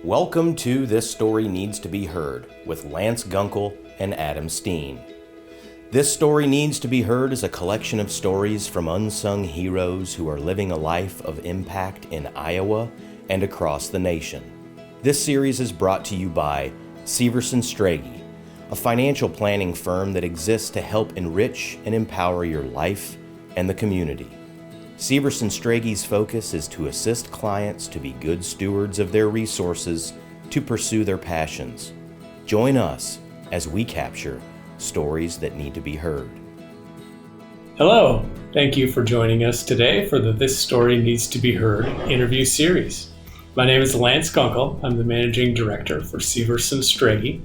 Welcome to This Story Needs to Be Heard with Lance Gunkel and Adam Steen. This Story Needs to Be Heard is a collection of stories from unsung heroes who are living a life of impact in Iowa and across the nation. This series is brought to you by Severson Strage, a financial planning firm that exists to help enrich and empower your life and the community. Severson Strage's focus is to assist clients to be good stewards of their resources to pursue their passions. Join us as we capture stories that need to be heard. Hello, thank you for joining us today for the This Story Needs to Be Heard interview series. My name is Lance Gunkel. I'm the Managing Director for Severson Strage.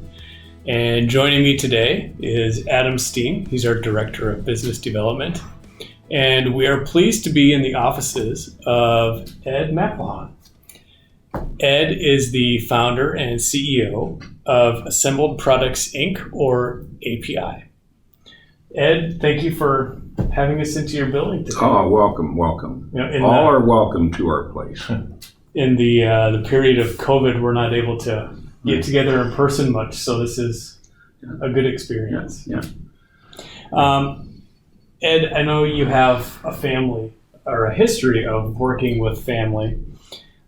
And joining me today is Adam Steen. He's our Director of Business Development. And we are pleased to be in the offices of Ed McElhaugh. Ed is the founder and CEO of Assembled Products, Inc., or API. Ed, thank you for having us into your building today. Oh, welcome. All are welcome to our place. In the period of COVID, we're not able to get together in person much, so this is a good experience. Yeah. Ed, I know you have a family or a history of working with family.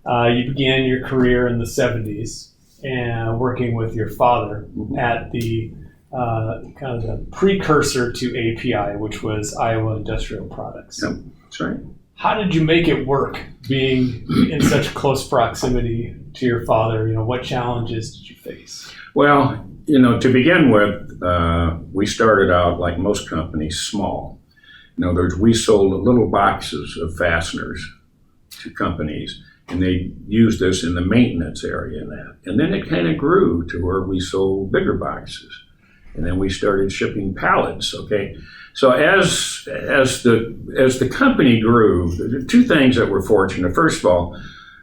You began your career in the 70s and working with your father at the kind of the precursor to API, which was Iowa Industrial Products. Yep, that's right. How did you make it work being in such close proximity to your father? What challenges did you face? Well, to begin with, we started out like most companies, small. In other words, we sold little boxes of fasteners to companies, and they used us in the maintenance area in that. And then it kind of grew to where we sold bigger boxes. And then we started shipping pallets, okay? So as the company grew, there were two things that were fortunate. First of all,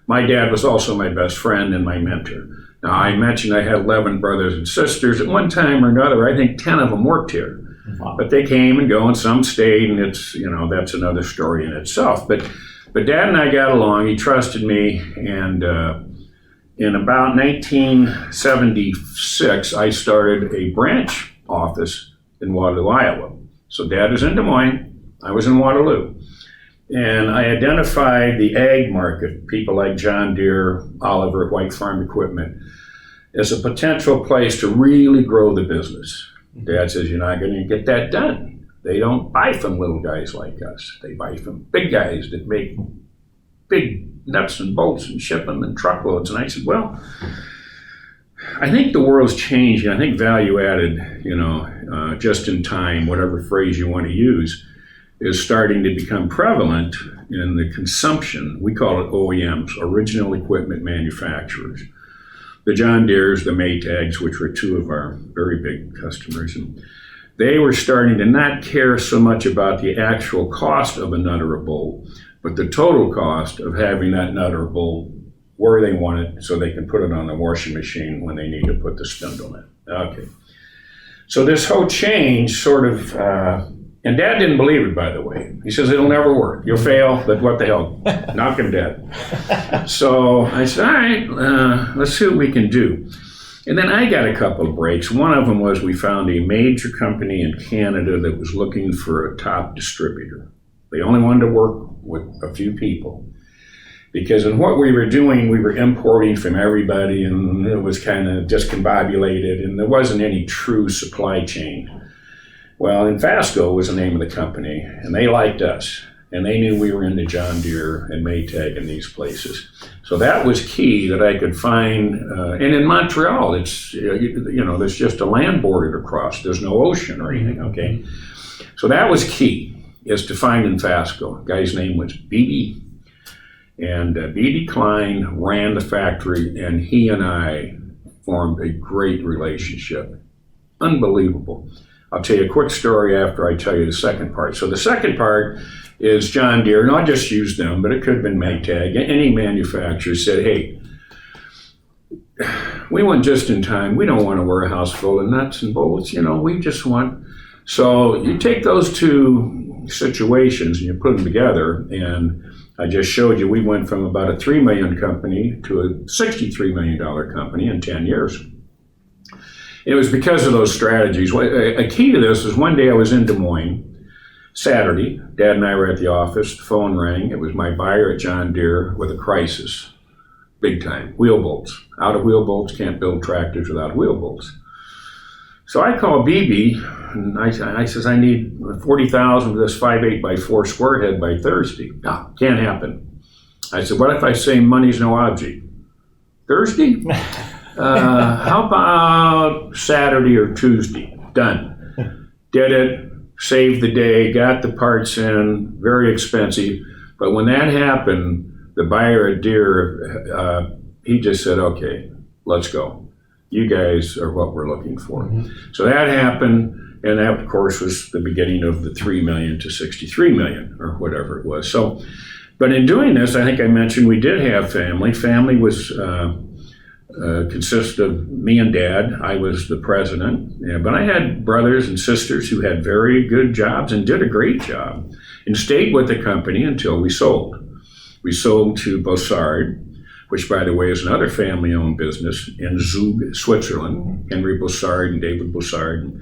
my dad was also my best friend and my mentor. Now, I mentioned I had 11 brothers and sisters. At one time or another, I think 10 of them worked here. Wow. But they came and go, and some stayed, and it's, that's another story in itself. But Dad and I got along. He trusted me, and in about 1976, I started a branch office in Waterloo, Iowa. So Dad was in Des Moines, I was in Waterloo. And I identified the ag market, people like John Deere, Oliver, White Farm Equipment, as a potential place to really grow the business. Dad says, you're not going to get that done. They don't buy from little guys like us. They buy from big guys that make big nuts and bolts and ship them in truckloads. And I said, well, I think the world's changing. I think value added, just in time, whatever phrase you want to use, is starting to become prevalent in the consumption. We call it OEMs, original equipment manufacturers. The John Deeres, the Maytags, which were two of our very big customers, and they were starting to not care so much about the actual cost of a nut or a bolt, but the total cost of having that nut or bolt where they want it so they can put it on the washing machine when they need to put the spindle in. Okay. So this whole change sort of, and Dad didn't believe it, by the way. He says, it'll never work. You'll fail, but what the hell? Knock him dead. So I said, all right, let's see what we can do. And then I got a couple of breaks. One of them was we found a major company in Canada that was looking for a top distributor. They only wanted to work with a few people. Because in what we were doing, we were importing from everybody, and it was kind of discombobulated, and there wasn't any true supply chain. Well, Infasco was the name of the company, and they liked us, and they knew we were into John Deere and Maytag and these places. So that was key that I could find, and in Montreal, it's, there's just a land border to cross. There's no ocean or anything, okay? So that was key, is to find Infasco. The guy's name was B.B. And B.B. Klein ran the factory, and he and I formed a great relationship. Unbelievable. I'll tell you a quick story after I tell you the second part. So the second part is John Deere, not just used them, but it could have been Maytag. Any manufacturer said, hey, we want just in time. We don't want a warehouse full of nuts and bolts. We just want. So you take those two situations and you put them together, and I just showed you we went from about a $3 million company to a $63 million company in 10 years. It was because of those strategies. A key to this is one day I was in Des Moines, Saturday. Dad and I were at the office. The phone rang. It was my buyer at John Deere with a crisis, big time. Wheel bolts. Out of wheel bolts, can't build tractors without wheel bolts. So I call BB, and I says, I need 40,000 for this 5.8 by 4 square head by Thursday. No, can't happen. I said, what if I say money's no object? Thursday? How about Saturday or Tuesday? Done. Did it, saved the day, got the parts in, very expensive. But when that happened, the buyer at Deere, he just said, okay, let's go. You guys are what we're looking for. So that happened, and that, of course, was the beginning of the $3 million to $63 million, or whatever it was. So, but in doing this, I think I mentioned we did have family. Family was consisted of me and Dad. I was the president, but I had brothers and sisters who had very good jobs and did a great job, and stayed with the company until we sold. We sold to Bossard, which, by the way, is another family-owned business in Zug, Switzerland. Henry Bossard and David Bossard, and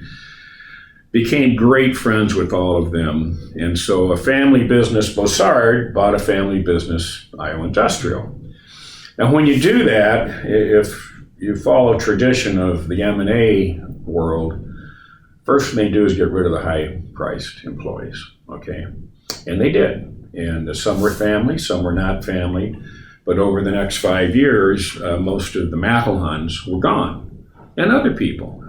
became great friends with all of them. And so a family business, Bossard, bought a family business, Iowa Industrial. Now, when you do that, if you follow tradition of the M&A world, first thing they do is get rid of the high-priced employees, okay? And they did. And some were family, some were not family. But over the next 5 years, most of the Matlehans were gone, and other people.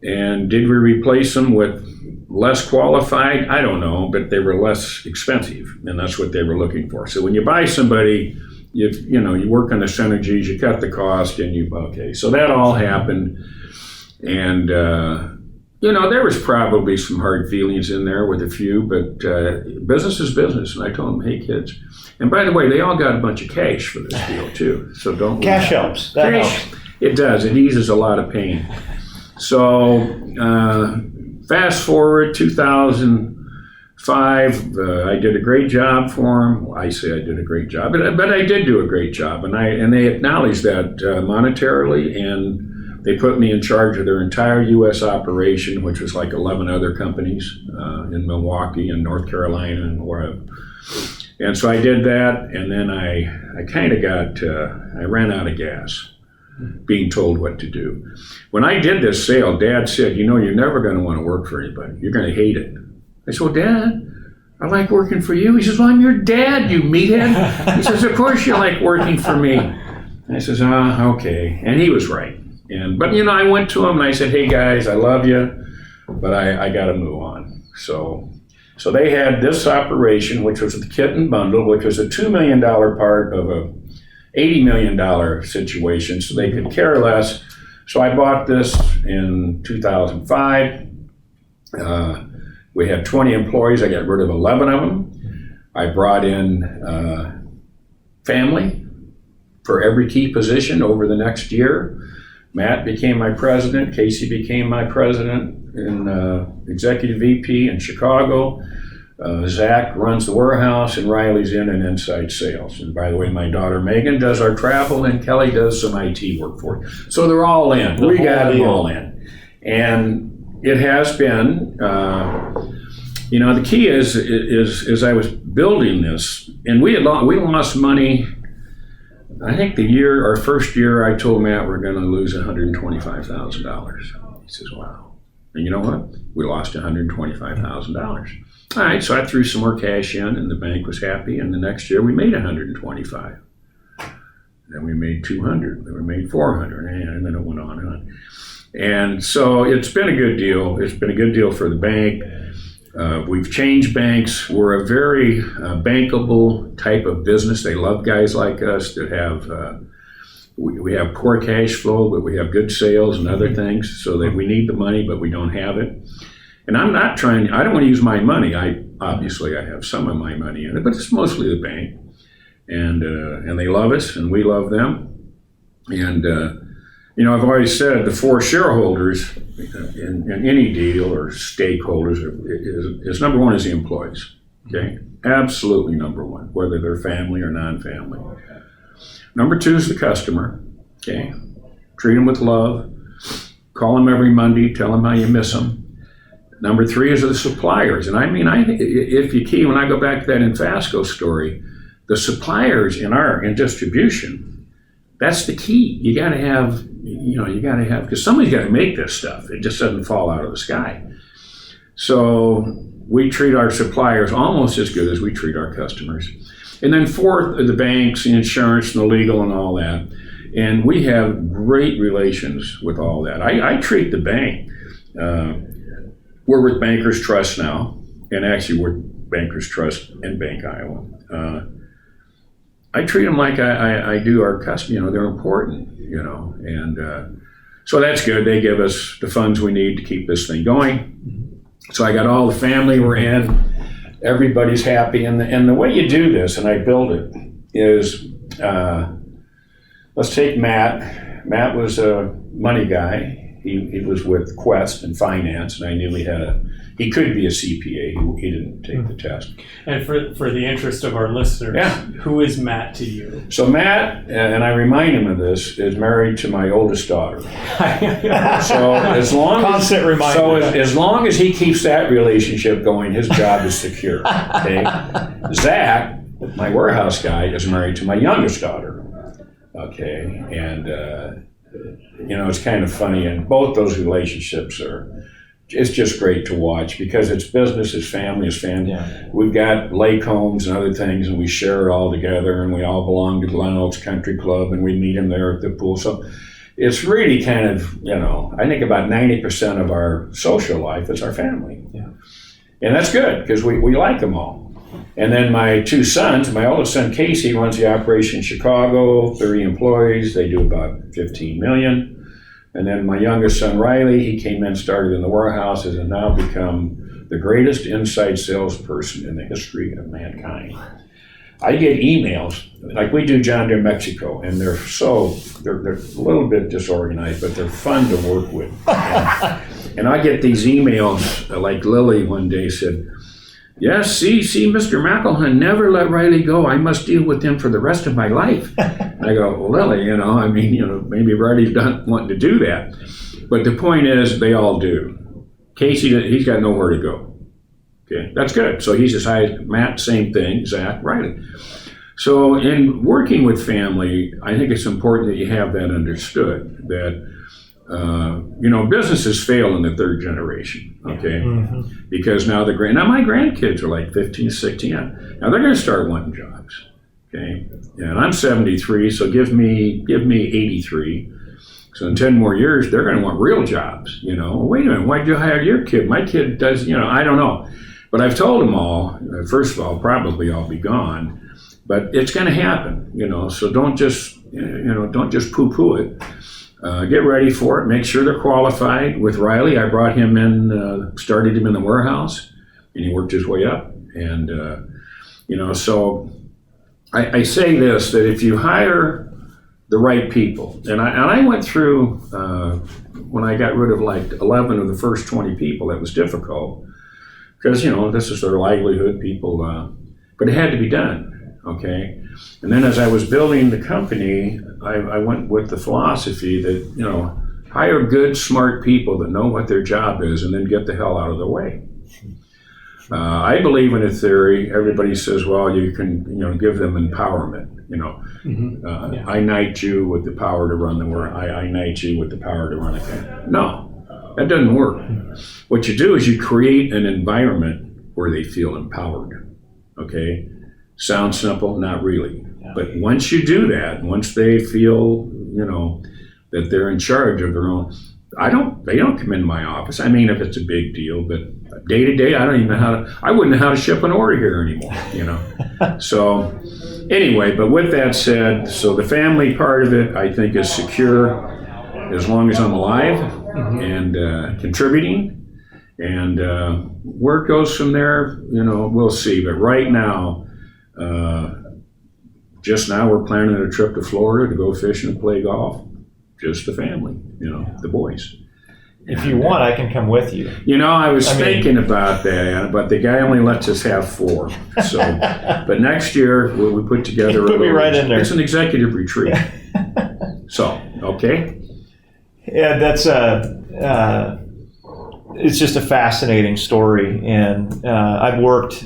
And did we replace them with less qualified? I don't know, but they were less expensive, and that's what they were looking for. So when you buy somebody, you work on the synergies, you cut the cost, and okay. So that all happened, and there was probably some hard feelings in there with a few, but business is business. And I told them, hey, kids. And by the way, they all got a bunch of cash for this deal, too. So don't. Cash helps. That helps. It does. It eases a lot of pain. So fast forward 2005, I did a great job for them. I say I did a great job, but I did do a great job. And they acknowledged that monetarily, and they put me in charge of their entire U.S. operation, which was like 11 other companies in Milwaukee and North Carolina and wherever. And so I did that, and then I kind of I ran out of gas being told what to do. When I did this sale, Dad said, you're never going to want to work for anybody. You're going to hate it. I said, well, Dad, I like working for you. He says, well, I'm your dad, you meathead. He says, of course you like working for me. I says, okay. And he was right. But I went to him and I said, hey guys, I love you, but I got to move on. So they had this operation, which was the kit and bundle, which was a $2 million part of a $80 million situation, so they could care less. So I bought this in 2005. We had 20 employees. I got rid of 11 of them. I brought in family for every key position over the next year. Matt became my president. Casey became my president and executive VP in Chicago. Zach runs the warehouse, and Riley's in inside sales. And by the way, my daughter Megan does our travel, and Kelly does some IT work for us. So they're all in. We got them all in. And it has been, the key is I was building this, and we lost money. I think our first year, I told Matt we're going to lose $125,000. He says, wow. And you know what? We lost $125,000. All right, so I threw some more cash in, and the bank was happy. And the next year, we made $125. Then we made $200. Then we made $400, and then it went on and on. And so it's been a good deal. It's been a good deal for the bank. We've changed banks. We're a very bankable type of business. They love guys like us that have, we have poor cash flow, but we have good sales and other things, so that we need the money, but we don't have it. And I don't want to use my money. Obviously I have some of my money in it, but it's mostly the bank. And they love us, and we love them. And, I've always said the four shareholders in any deal or stakeholders is number one is the employees, okay? Absolutely number one, whether they're family or non-family. Number two is the customer. Okay, treat them with love. Call them every Monday. Tell them how you miss them. Number three is the suppliers, and I mean, if you key, when I go back to that Infasco story, the suppliers in distribution, that's the key. You got to have, because somebody's got to make this stuff. It just doesn't fall out of the sky. So we treat our suppliers almost as good as we treat our customers. And then fourth are the banks, the insurance, and the legal, and all that. And we have great relations with all that. I treat the bank. We're with Bankers Trust now, and actually we're Bankers Trust and Bank Iowa. I treat them like I do our customers. They're important, and so that's good. They give us the funds we need to keep this thing going. So I got all the family we're in. Everybody's happy, and the way you do this, and I build it, is let's take Matt. Matt was a money guy. He was with Quest in finance, and I knew he could be a CPA. He didn't take the test. And for the interest of our listeners, who is Matt to you? So Matt, and I remind him of this, is married to my oldest daughter. So as long as he keeps that relationship going, his job is secure. Okay. Zach, my warehouse guy, is married to my youngest daughter. Okay, and it's kind of funny, and both those relationships it's just great to watch because it's business, it's family, it's family. Yeah. We've got lake homes and other things, and we share it all together, and we all belong to Glen Oaks Country Club, and we meet them there at the pool. So it's really kind of, I think about 90% of our social life is our family. Yeah. And that's good because we like them all. And then my two sons, my oldest son Casey runs the operation in Chicago, 30 employees. They do about $15 million. And then my youngest son Riley, he came in, started in the warehouses, and now become the greatest inside salesperson in the history of mankind. I get emails, like we do John Deere Mexico, and they're a little bit disorganized, but they're fun to work with. And I get these emails, like Lily one day said, "Yes, see, Mr. McElhun never let Riley go. I must deal with him for the rest of my life." And I go, "Well, Lily, maybe Riley's not wanting to do that." But the point is, they all do. Casey, he's got nowhere to go. Okay, that's good. So he's decided, Matt, same thing, Zach, Riley. So in working with family, I think it's important that you have that understood, that businesses fail in the third generation, okay? Mm-hmm. Because now my grandkids are like 15, 16. Now they're going to start wanting jobs, okay? And I'm 73, so give me 83. So in 10 more years, they're going to want real jobs, Wait a minute, why'd you hire your kid? My kid does, I don't know. But I've told them all, first of all, probably I'll be gone, but it's going to happen, so don't just poo-poo it. Get ready for it. Make sure they're qualified. With Riley, I brought him in, started him in the warehouse, and he worked his way up. And, so I say this, that if you hire the right people, and I went through, when I got rid of like 11 of the first 20 people, that was difficult, because, this is their livelihood, people, but it had to be done, okay? And then as I was building the company, I went with the philosophy that, hire good, smart people that know what their job is and then get the hell out of the way. I believe in a theory. Everybody says, well, you can, give them empowerment, Mm-hmm. I knight you with the power to run the world. I knight you with the power to run a company. No, that doesn't work. What you do is you create an environment where they feel empowered, okay? Sounds simple, not really. Yeah. But once you do that, once they feel, that they're in charge of their own, they don't come into my office. I mean, if it's a big deal, but day to day, I don't even know I wouldn't know how to ship an order here anymore, So anyway, but with that said, so the family part of it, I think, is secure as long as I'm alive, mm-hmm. and contributing. And where it goes from there, we'll see. But right now, just now we're planning a trip to Florida to go fishing and play golf. Just the family, the boys. if you want, I can come with you. I was thinking about that, but the guy only lets us have 4. So, but next year we put together. Put me right in there. It's an executive retreat. So, okay. Yeah, that's it's just a fascinating story, and I've worked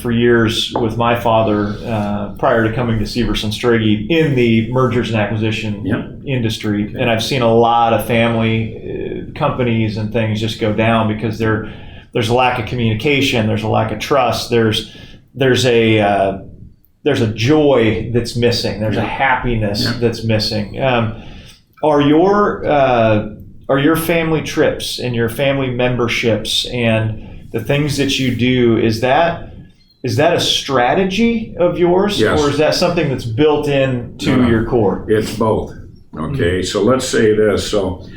for years with my father prior to coming to Severson Strege in the mergers and acquisition industry, and I've seen a lot of family companies and things just go down because there's a lack of communication, there's a lack of trust, there's a joy that's missing, there's a happiness that's missing. Are your family trips and your family memberships and the things that you do, is that a strategy of yours? Yes. Or is that something that's built into your core? It's both. Okay, so let's say this. So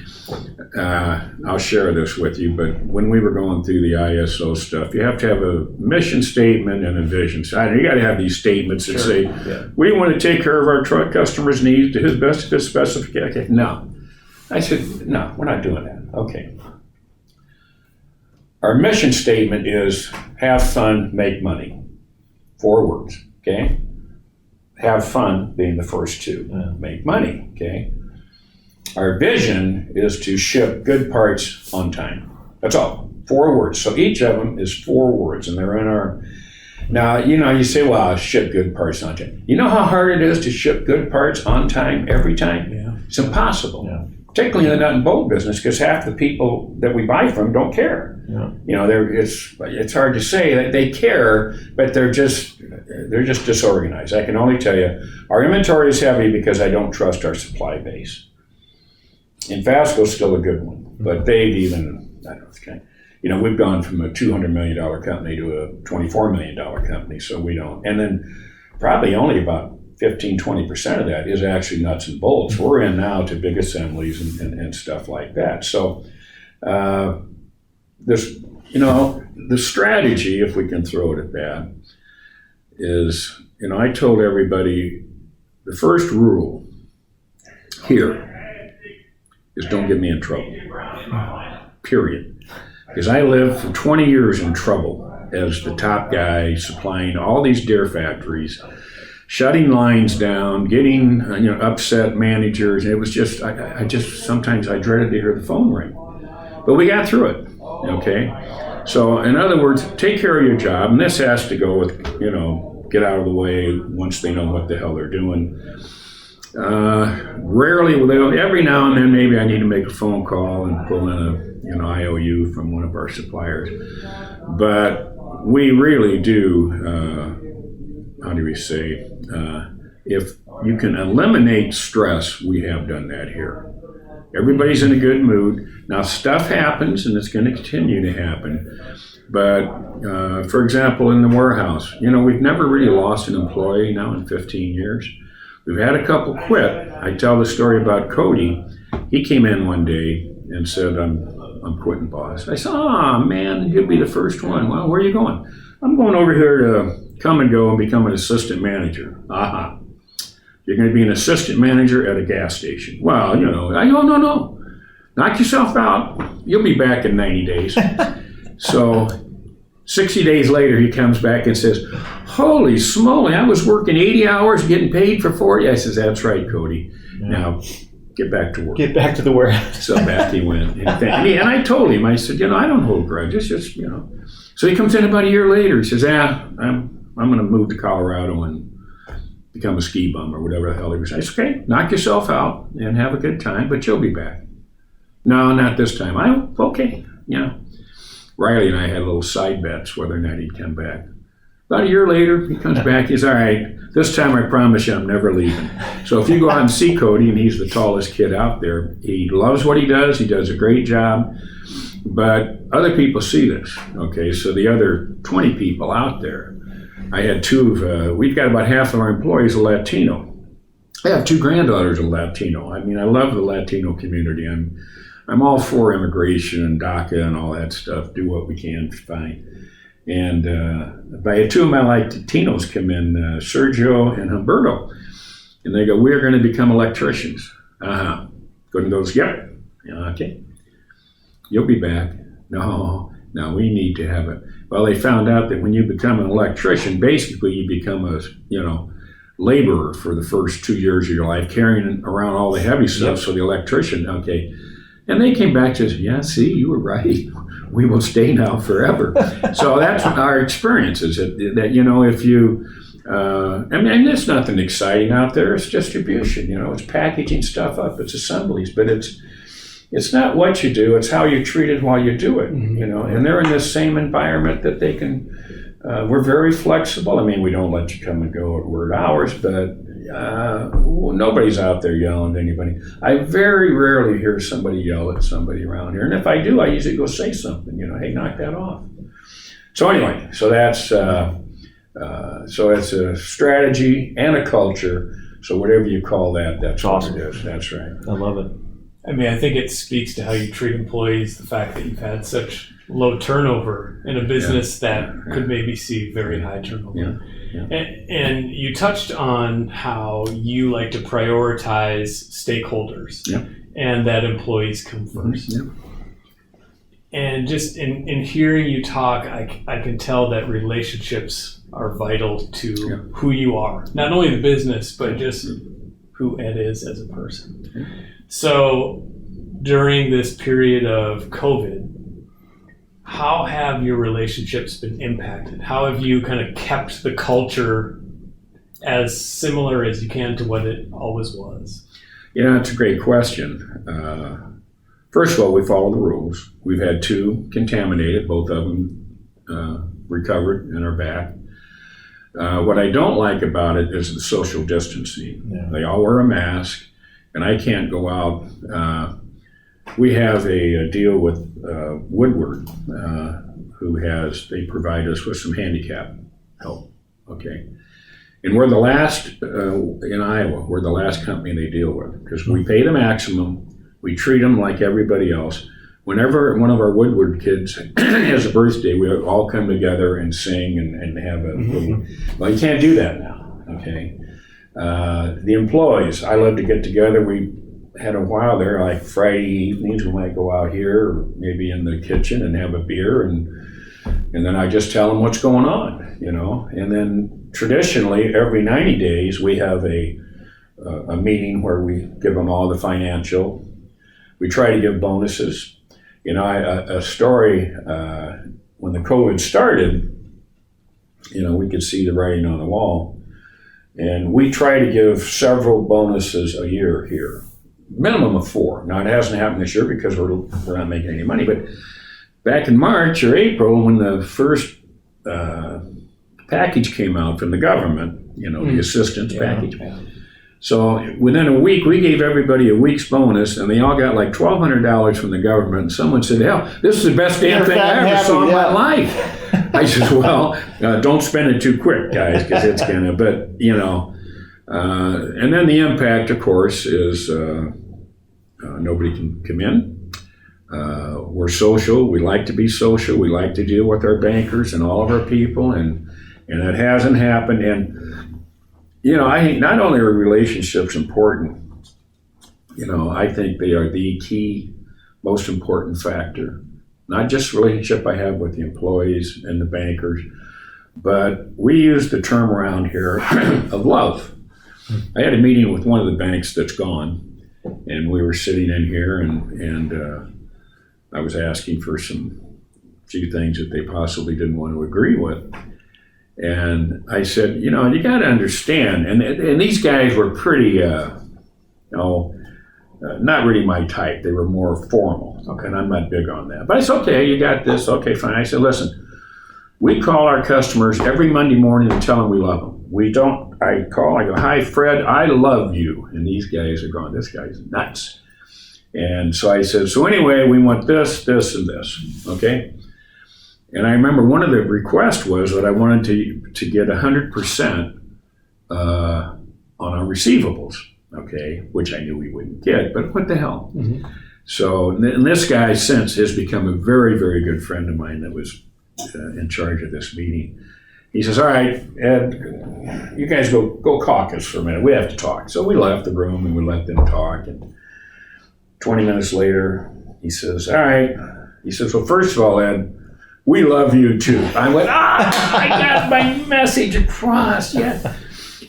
I'll share this with you, but when we were going through the ISO stuff, you have to have a mission statement and a vision. So you got to have these statements that say, we want to take care of our truck customers' needs to his best of his specification. No. I said, no, we're not doing that. Okay. Our mission statement is have fun, make money. 4 words, okay? Have fun being the first 2. Make money, okay? Our vision is to ship good parts on time. That's all. 4 words. So each of them is 4 words, and they're in our... Now, you say, well, I'll ship good parts on time. You know how hard it is to ship good parts on time every time? Yeah. It's impossible. Yeah. Particularly in the nut and bolt business, because half the people that we buy from don't care. Yeah. It's hard to say that they care, but they're just disorganized. I can only tell you, our inventory is heavy because I don't trust our supply base. And Fasco's still a good one, but they've even, I don't know, we've gone from a $200 million company to a $24 million company, so we don't. And then probably only about 15-20% of that is actually nuts and bolts. We're in now to big assemblies and stuff like that. So there's, the strategy, if we can throw it at that, is, I told everybody the first rule here is don't get me in trouble, period. Because I lived for 20 years in trouble as the top guy supplying all these Deere factories, shutting lines down, getting upset managers. It was just, I just sometimes I dreaded to hear the phone ring. But we got through it, okay? So in other words, take care of your job, and this has to go with, get out of the way once they know what the hell they're doing. Rarely will they, every now and then maybe I need to make a phone call and pull in an IOU from one of our suppliers. But we really do, how do we say, if you can eliminate stress, we have done that here. Everybody's in a good mood. Now, stuff happens, and it's going to continue to happen. But, for example, in the warehouse, we've never really lost an employee now in 15 years. We've had a couple quit. I tell the story about Cody. He came in one day and said, I'm quitting, boss. I said, man, you'll be the first one. Well, where are you going? I'm going over here to come and go and become an assistant manager. You're going to be an assistant manager at a gas station. Well, I go, no. Knock yourself out. You'll be back in 90 days. So 60 days later, he comes back and says, holy smoly, I was working 80 hours getting paid for 40. I says, that's right, Cody. Yeah. Now, get back to work. Get back to the warehouse. So back he went. And I told him, I said, I don't hold grudges, just. So he comes in about a year later. He says, I'm going to move to Colorado and become a ski bum or whatever the hell he was saying. I said, okay, knock yourself out and have a good time, but you'll be back. No, not this time. Okay. Riley and I had little side bets whether or not he'd come back. About a year later, he comes back. He's all right. This time, I promise you, I'm never leaving. So if you go out and see Cody, and he's the tallest kid out there, he loves what he does. He does a great job. But other people see this. Okay, so the other 20 people out there, I had we've got about half of our employees are Latino. I have 2 granddaughters are Latino. I mean, I love the Latino community. I'm all for immigration and DACA and all that stuff. Do what we can, fine. And but I had 2 of my Latinos come in, Sergio and Humberto, and they go, we're going to become electricians. Gordon goes, yep. Okay. You'll be back. No, we need to have it. Well, they found out that when you become an electrician, basically you become a, laborer for the first 2 years of your life, carrying around all the heavy stuff. So the electrician, okay. And they came back to us, yeah, see, you were right. We will stay now forever. So that's our experience, is that if you, there's nothing exciting out there. It's distribution, it's packaging stuff up, it's assemblies, but it's not what you do, it's how you're treated while you do it, and they're in this same environment that they can, we're very flexible. I mean, we don't let you come and go at word hours, but nobody's out there yelling at anybody. I very rarely hear somebody yell at somebody around here, and if I do, I usually go say something, hey, knock that off. So anyway, so that's it's a strategy and a culture. So whatever you call that, that's awesome. What it is. That's right. I love it. I mean, I think it speaks to how you treat employees, the fact that you've had such low turnover in a business that could maybe see very high turnover. Yeah. And you touched on how you like to prioritize stakeholders and that employees come first. Yeah. And just in hearing you talk, I can tell that relationships are vital to who you are. Not only the business, but just who Ed is as a person. Yeah. So during this period of COVID, how have your relationships been impacted? How have you kind of kept the culture as similar as you can to what it always was? That's a great question. First of all, we follow the rules. We've had 2 contaminated, both of them recovered and are back. What I don't like about it is the social distancing. Yeah. They all wear a mask, and I can't go out. We have a deal with Woodward, they provide us with some handicap help, okay? And we're the last, in Iowa, we're the last company they deal with, because we pay the maximum, we treat them like everybody else. Whenever one of our Woodward kids has a birthday, we all come together and sing and have a little, well, you can't do that now, okay? The employees, I love to get together. We had a while there, like Friday evenings, we might go out here, or maybe in the kitchen and have a beer, and then I just tell them what's going on, And then traditionally, every 90 days, we have a meeting where we give them all the financial. We try to give bonuses. A story, when the COVID started, we could see the writing on the wall. And we try to give several bonuses a year here, minimum of 4. Now, it hasn't happened this year because we're not making any money. But back in March or April, when the first package came out from the government, the assistance package. Yeah. So within a week, we gave everybody a week's bonus, and they all got like $1,200 from the government. And someone said, hell, this is the best damn thing I ever saw in my life. I said, well, don't spend it too quick, guys, because it's going to, but, and then the impact, of course, is nobody can come in. We're social. We like to be social. We like to deal with our bankers and all of our people, and it hasn't happened. And I think not only are relationships important, I think they are the key, most important factor. Not just the relationship I have with the employees and the bankers, but we use the term around here of love. I had a meeting with one of the banks that's gone, and we were sitting in here, and I was asking for few things that they possibly didn't want to agree with. And I said, you got to understand, and these guys were pretty, not really my type. They were more formal, okay, and I'm not big on that. But it's okay, you got this, okay, fine. I said, listen, we call our customers every Monday morning and tell them we love them. I go, hi, Fred, I love you. And these guys are going, this guy's nuts. And so I said, so anyway, we want this, this, and this, okay? And I remember one of the requests was that I wanted to get 100% on our receivables, okay, which I knew we wouldn't get, but what the hell? Mm-hmm. So, and this guy since has become a very, very good friend of mine that was in charge of this meeting. He says, all right, Ed, you guys go caucus for a minute. We have to talk. So we left the room and we let them talk. And 20 minutes later, he says, all right. He says, well, first of all, Ed, we love you too. I went, I got my message across, yeah.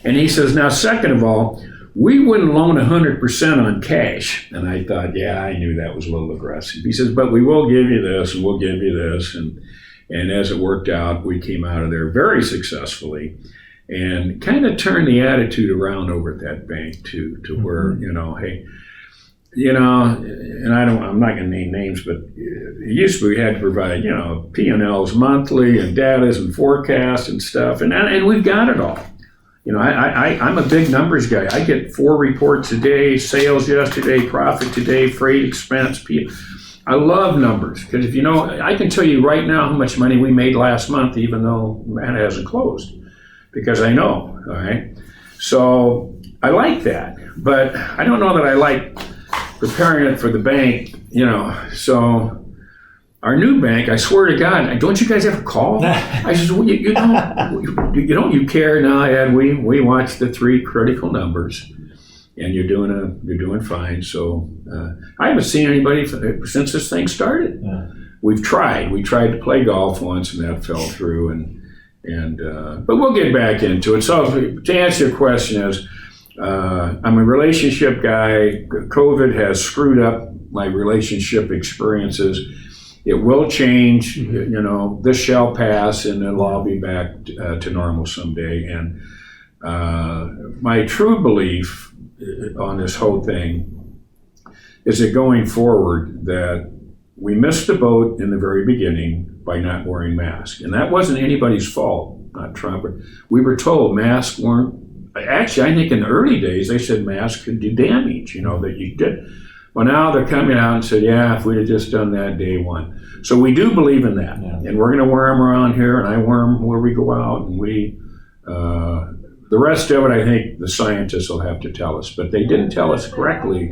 And he says, now, second of all, we wouldn't loan 100% on cash. And I thought, yeah, I knew that was a little aggressive. He says, but we will give you this and we'll give you this. And as it worked out, we came out of there very successfully and kind of turned the attitude around over at that bank to where, hey, and I'm not going to name names, but it used to be we had to provide, P&Ls monthly and datas and forecasts and stuff. And we've got it all. I'm a big numbers guy. I get 4 reports a day, sales yesterday, profit today, freight expense. I love numbers because I can tell you right now how much money we made last month, even though it hasn't closed, because I know, all right? So I like that, but I don't know that I like preparing it for the bank, so our new bank, I swear to God, don't you guys ever call? I said, well, you care now, Ed. We watch the 3 critical numbers, and you're doing fine. So I haven't seen anybody since this thing started. Yeah. We tried to play golf once, and that fell through, but we'll get back into it. So to answer your question is, I'm a relationship guy. COVID has screwed up my relationship experiences. It will change, this shall pass, and it'll all be back to normal someday. And my true belief on this whole thing is that going forward, that we missed the boat in the very beginning by not wearing masks. And that wasn't anybody's fault, not Trump. We were told masks weren't, actually, I think in the early days, they said masks could do damage, that you did. Well, now they're coming out and said, yeah, if we'd have just done that day one. So we do believe in that. Yeah. And we're going to wear them around here, and I wear them where we go out. And the rest of it, I think the scientists will have to tell us. But they didn't tell us correctly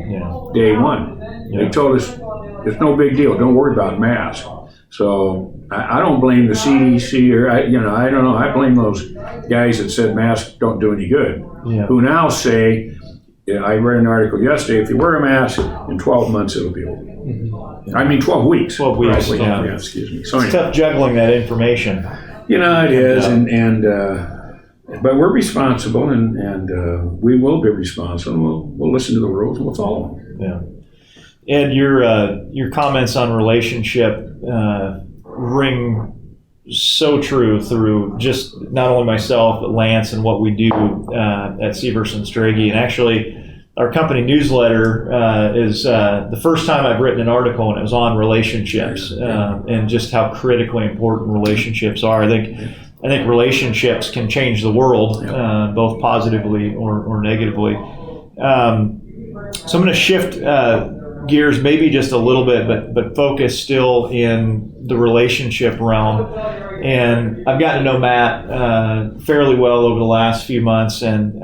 day one. Yeah. They told us, it's no big deal. Don't worry about masks. So I don't blame the CDC or, I don't know. I blame those guys that said masks don't do any good, who now say, I read an article yesterday, if you wear a mask, in 12 months it'll be over. Mm-hmm. Yeah. I mean 12 weeks. 12 weeks, right, yeah. Excuse me. So it's tough juggling that information. It is, but we're responsible, and we will be responsible. We'll listen to the rules, and we'll follow them. Yeah. Ed, your comments on relationship ring so true through just not only myself, but Lance and what we do at Severson Strage. And actually, our company newsletter is the first time I've written an article, and it was on relationships and just how critically important relationships are. I think relationships can change the world, both positively or negatively. So I'm going to shift gears maybe just a little bit, but focus still in the relationship realm. And I've gotten to know Matt fairly well over the last few months, and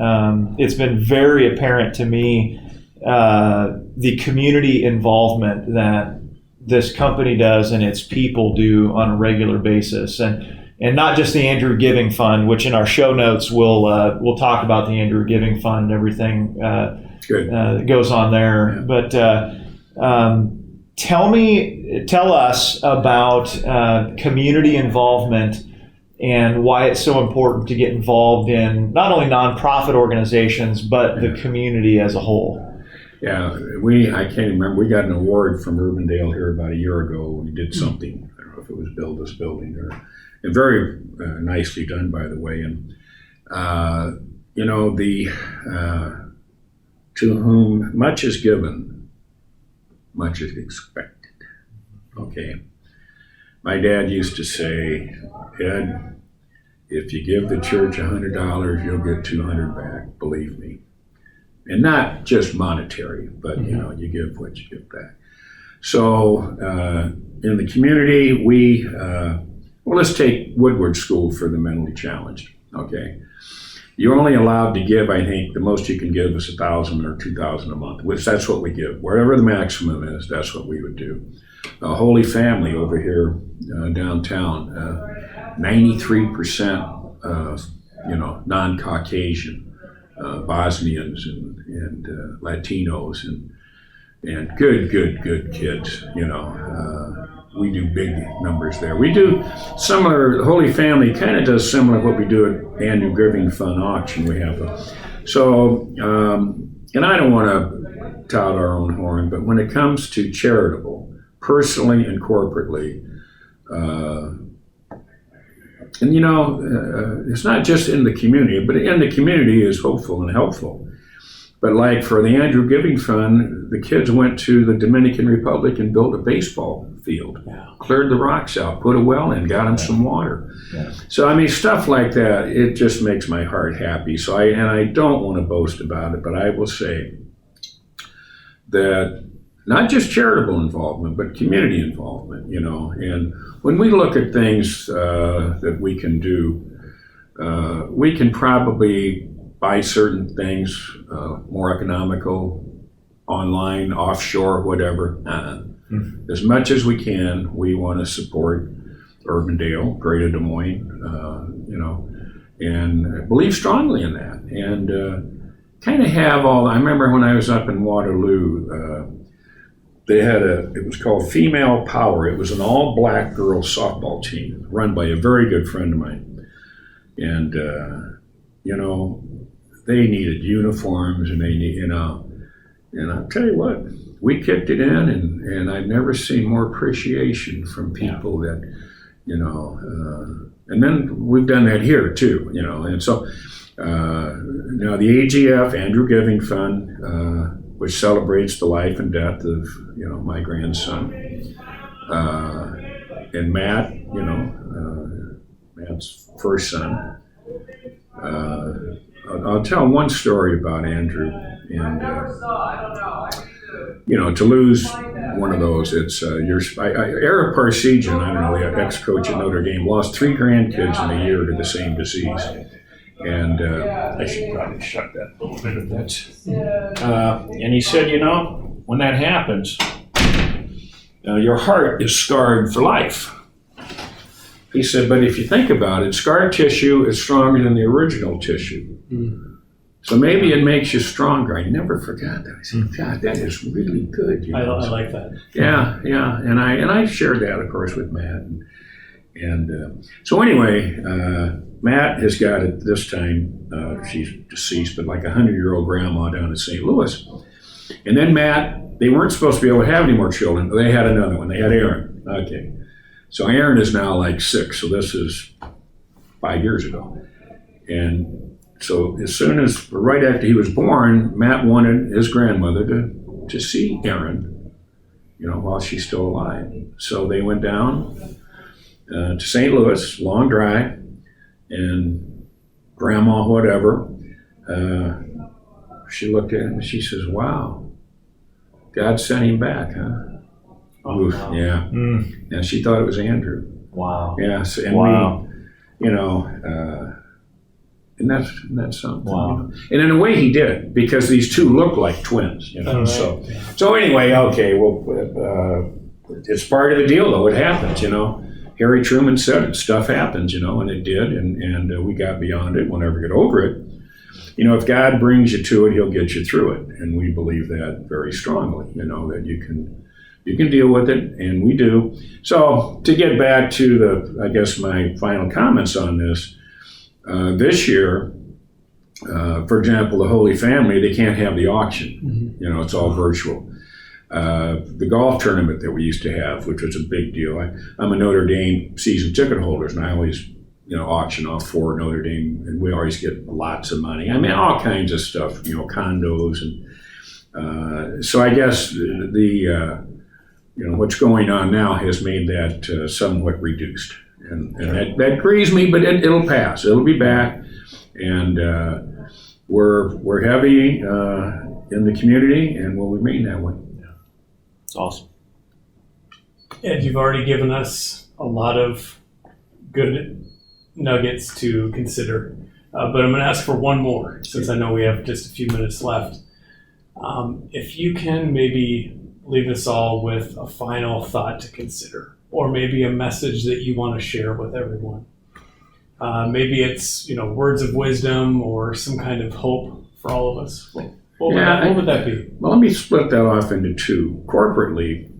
it's been very apparent to me the community involvement that this company does and its people do on a regular basis. And not just the Andrew Giving Fund, which in our show notes we'll talk about the Andrew Giving Fund and everything that goes on there. Yeah. But tell us about community involvement and why it's so important to get involved in not only nonprofit organizations, but the community as a whole. Yeah, I can't remember. We got an award from Urbandale here about a year ago. We did something. I don't know if it was Build This Building and very nicely done, by the way. And to whom much is given, much is expected. Okay. My dad used to say, Ed, if you give the church $100, you'll get $200 back. Believe me. And not just monetary, but you give what you give back. So in the community, let's take Woodward School for the mentally challenged. Okay, you're only allowed to give, I think, the most you can give is $1,000 or $2,000 a month, which that's what we give. Whatever the maximum is, that's what we would do. Holy Family over here downtown, 93% non-Caucasian. Bosnians and Latinos, and good kids. We do big numbers there. We do similar. The Holy Family kind of does similar to what we do at Andrew Giving Fund auction. We have and I don't want to tout our own horn, but when it comes to charitable, personally and corporately, it's not just in the community, but in the community is hopeful and helpful. But like for the Andrew Giving Fund, the kids went to the Dominican Republic and built a baseball field, cleared the rocks out, put a well in, got them some water. Yeah. So stuff like that, it just makes my heart happy. So I don't want to boast about it, but I will say that not just charitable involvement, but community involvement, and when we look at things that we can do, we can probably buy certain things more economical, online, offshore, whatever. As much as we can, we want to support Urbandale, Greater Des Moines, and believe strongly in that. And kind of have I remember when I was up in Waterloo, they had it was called Female Power. It was an all-black girls softball team run by a very good friend of mine. And, they needed uniforms and they need, and I'll tell you what, we kicked it in and I've never seen more appreciation from people that, and then we've done that here too, and so now the AGF, Andrew Giving Fund, which celebrates the life and death of, my grandson, and Matt, Matt's first son. I'll tell one story about Andrew, and to lose one of those, it's Eric Parsegian, I don't know, the ex-coach at Notre Dame, lost 3 grandkids in a year to the same disease, and I should probably shut that a little bit of that. And he said, when that happens, your heart is scarred for life. He said, but if you think about it, scar tissue is stronger than the original tissue. Mm. So maybe it makes you stronger. I never forgot that. I said, God, that is really good. I like that. Yeah. And I shared that, of course, with Matt. And so anyway, Matt has got at this time, she's deceased, but like a 100-year-old grandma down in St. Louis. And then Matt, they weren't supposed to be able to have any more children. They had another one. They had Aaron. Okay. So Aaron is now like 6, so this is 5 years ago. And so as soon as, right after he was born, Matt wanted his grandmother to see Aaron, while she's still alive. So they went down to St. Louis, long drive, and grandma, whatever, she looked at him and she says, wow, God sent him back, huh? Oh, oof, wow. Yeah. Mm. And she thought it was Andrew. Wow. Yeah. So, and wow. And that's something. Wow. And in a way, he did, because these two look like twins. Right. So anyway, okay. Well, it's part of the deal, though. It happens. Harry Truman said it. Stuff happens. And it did, and we got beyond it. We'll never get over it. If God brings you to it, He'll get you through it, and we believe that very strongly. That you can deal with it, and we do. So to get back to my final comments on this, this year, for example, the Holy Family, they can't have the auction. Mm-hmm. It's all virtual. The golf tournament that we used to have, which was a big deal. I'm a Notre Dame season ticket holder, and I always, auction off for Notre Dame, and we always get lots of money. All kinds of stuff, condos, and so I guess the what's going on now has made that somewhat reduced, and that grieves me, but it'll pass. It'll be back, and we're heavy in the community, and we'll remain that way. It's awesome. Ed, you've already given us a lot of good nuggets to consider, but I'm going to ask for one more, since I know we have just a few minutes left. If you can maybe leave us all with a final thought to consider, or maybe a message that you want to share with everyone. Maybe it's, words of wisdom or some kind of hope for all of us. What would that be? Well, let me split that off into two. Corporately,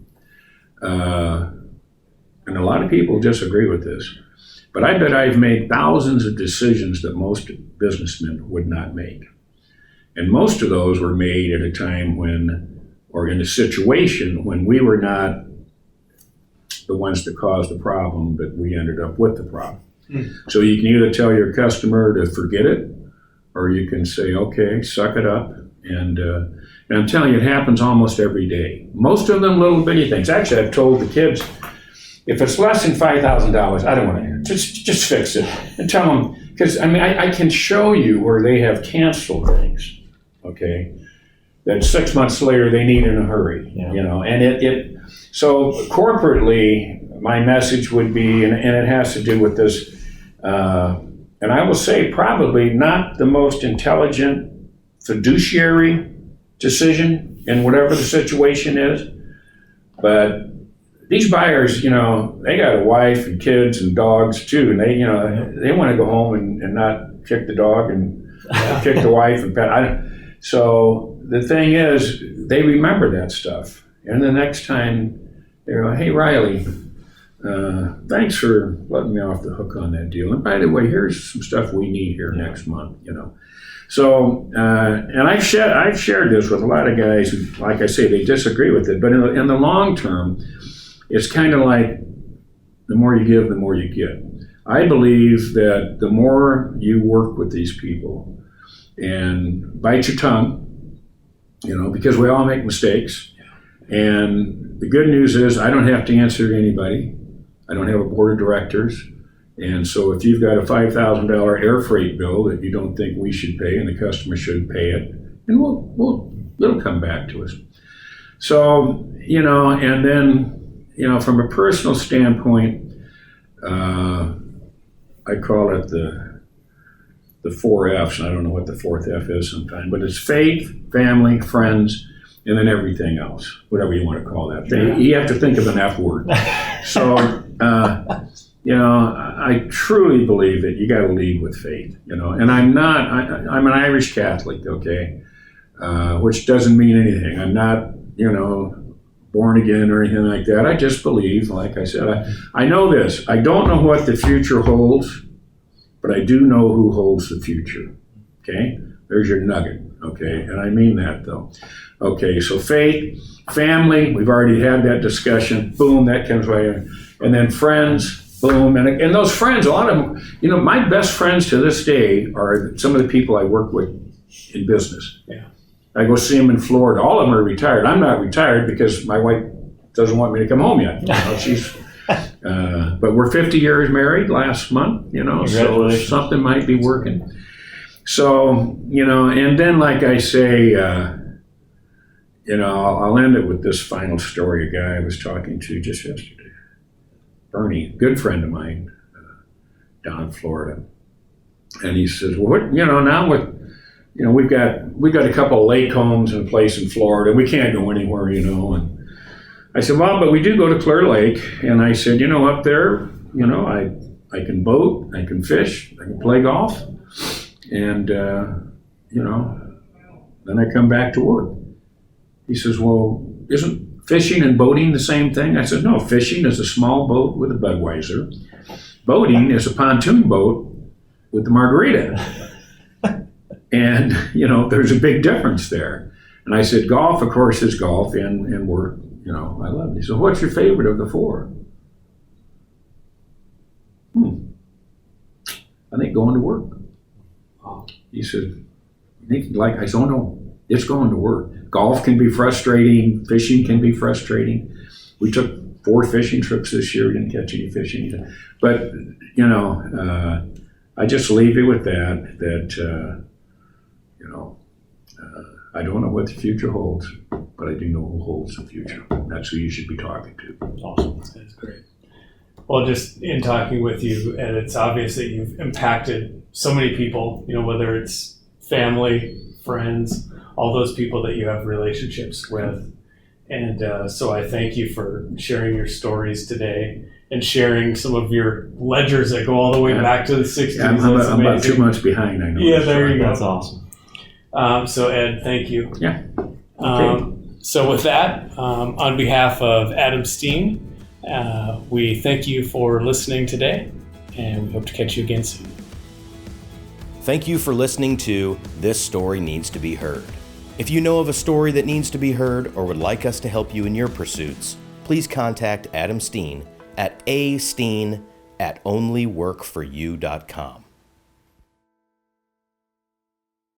and a lot of people disagree with this, but I bet I've made thousands of decisions that most businessmen would not make. And most of those were made at a time or in a situation when we were not the ones that caused the problem, but we ended up with the problem. So you can either tell your customer to forget it, or you can say, okay, suck it up. And I'm telling you, it happens almost every day. Most of them little bitty things. Actually, I've told the kids, if it's less than $5,000, I don't want to hear it. Just fix it. And tell them, because I can show you where they have canceled things, okay, that 6 months later they need in a hurry, and so corporately, my message would be, and it has to do with this, and I will say probably not the most intelligent fiduciary decision in whatever the situation is, but these buyers, they got a wife and kids and dogs too, and they want to go home and not kick the dog and kick the wife and pet. So the thing is, they remember that stuff, and the next time they're like, "Hey, Riley, thanks for letting me off the hook on that deal. And by the way, here's some stuff we need here next month." So, and I've shared this with a lot of guys who, like I say, they disagree with it. But in the long term, it's kind of like the more you give, the more you get. I believe that the more you work with these people and bite your tongue, because we all make mistakes. And the good news is I don't have to answer to anybody. I don't have a board of directors. And so if you've got a $5,000 air freight bill that you don't think we should pay and the customer should pay it, and it'll come back to us. So, and then, from a personal standpoint, I call it the 4 F's, and I don't know what the 4th F is sometimes, but it's faith, family, friends, and then everything else, whatever you want to call that. You have to think of an F word. So, I truly believe that you got to lead with faith, and I'm an Irish Catholic, okay, which doesn't mean anything. I'm not, born again or anything like that. I just believe, like I said, I know this. I don't know what the future holds, but I do know who holds the future, okay? There's your nugget, okay? And I mean that, though. Okay, so faith, family, we've already had that discussion. Boom, that comes right in. And then friends, boom. And those friends, a lot of them, my best friends to this day are some of the people I work with in business. Yeah. I go see them in Florida. All of them are retired. I'm not retired because my wife doesn't want me to come home yet. But we're 50 years married last month, so something might be working. So, and then like I say, I'll end it with this final story. A guy I was talking to just yesterday, Bernie, good friend of mine, down in Florida. And he says, well, now with, we've got a couple of lake homes in place in Florida. We can't go anywhere, and I said, well, but we do go to Clear Lake. And I said, up there, I can boat, I can fish, I can play golf. And, then I come back to work. He says, well, isn't fishing and boating the same thing? I said, no, fishing is a small boat with a Budweiser. Boating is a pontoon boat with the margarita. And, there's a big difference there. And I said, golf, of course, is golf, and work, I love it. He said, what's your favorite of the 4? I think going to work. He said, I said, oh no, it's going to work. Golf can be frustrating, fishing can be frustrating. We took 4 fishing trips this year, we didn't catch any fish either. But, I just leave you with that, I don't know what the future holds, but I do know who holds the future. That's who you should be talking to. Awesome. That's great. Well, just in talking with you, and it's obvious that you've impacted so many people, whether it's family, friends, all those people that you have relationships with. And so I thank you for sharing your stories today and sharing some of your ledgers that go all the way back to the 60s. Yeah, I'm about 2 months behind, I know. Yeah, there you go. That's awesome. So Ed, thank you. Yeah. Okay. So with that, on behalf of Adam Steen, we thank you for listening today, and we hope to catch you again soon. Thank you for listening to This Story Needs to Be Heard. If you know of a story that needs to be heard or would like us to help you in your pursuits, please contact Adam Steen at asteen@onlyworkforyou.com.